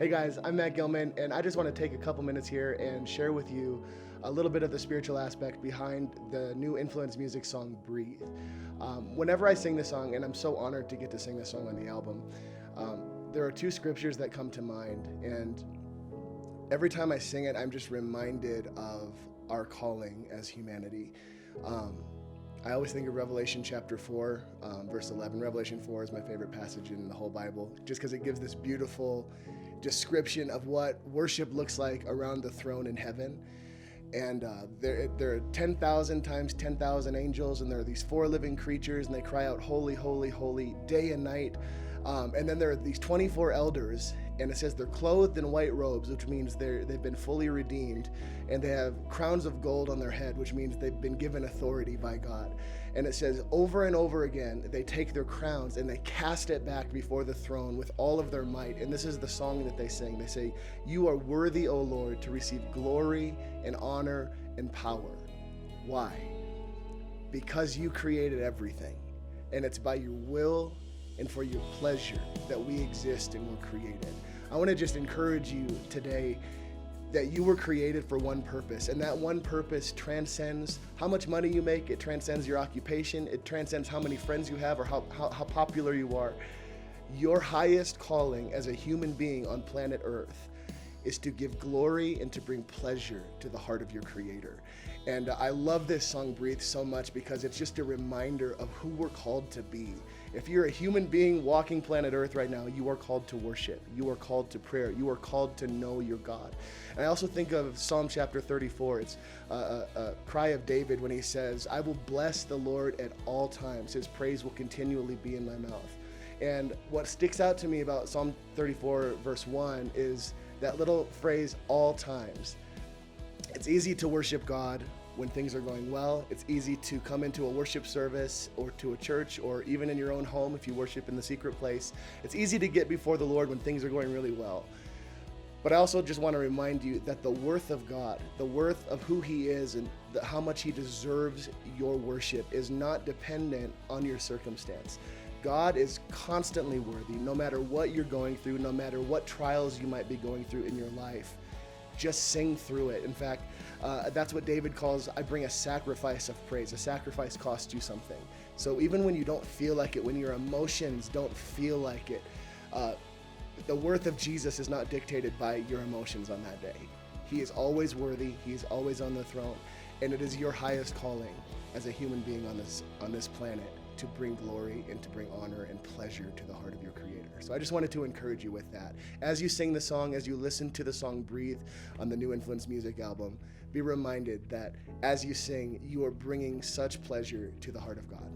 Hey guys, I'm Matt Gilman, and I just want to take a couple minutes here and share with you a little bit of the spiritual aspect behind the new influence music song, Breathe. Whenever I sing this song, and I'm so honored to get to sing this song on the album, there are two scriptures that come to mind, and every time I sing it, I'm just reminded of our calling as humanity. I always think of Revelation chapter 4, verse 11. Revelation 4 is my favorite passage in the whole Bible, just because it gives this beautiful description of what worship looks like around the throne in heaven. And there are 10,000 times 10,000 angels, and there are these four living creatures, and they cry out, holy, holy, holy, day and night. And then there are these 24 elders, and it says they're clothed in white robes, which means they've been fully redeemed, and they have crowns of gold on their head, which means they've been given authority by God. And it says over and over again, they take their crowns and they cast it back before the throne with all of their might. And this is the song that they sing. They say, "You are worthy, O Lord, to receive glory and honor and power." Why? Because you created everything, and it's by your will and for your pleasure that we exist and were created. I want to just encourage you today that you were created for one purpose, and that one purpose transcends how much money you make, it transcends your occupation, it transcends how many friends you have or how popular you are. Your highest calling as a human being on planet Earth is to give glory and to bring pleasure to the heart of your Creator. And I love this song, Breathe, so much because it's just a reminder of who we're called to be. If you're a human being walking planet Earth right now, you are called to worship. You are called to prayer. You are called to know your God. And I also think of Psalm chapter 34. It's a cry of David when he says, "I will bless the Lord at all times. His praise will continually be in my mouth." And what sticks out to me about Psalm 34 verse 1 is that little phrase, all times. It's easy to worship God when things are going well. It's easy to come into a worship service or to a church or even in your own home if you worship in the secret place. It's easy to get before the Lord when things are going really well. But I also just want to remind you that the worth of God, the worth of who He is and how much He deserves your worship is not dependent on your circumstance. God is constantly worthy, no matter what you're going through, no matter what trials you might be going through in your life. Just sing through it. In fact, that's what David calls, I bring a sacrifice of praise. A sacrifice costs you something. So even when you don't feel like it, when your emotions don't feel like it, the worth of Jesus is not dictated by your emotions on that day. He is always worthy. He's always on the throne. And it is your highest calling as a human being on this planet to bring glory and to bring honor and pleasure to the heart of your Creator. So I just wanted to encourage you with that. As you sing the song, as you listen to the song Breathe on the New Influence Music album, be reminded that as you sing, you are bringing such pleasure to the heart of God.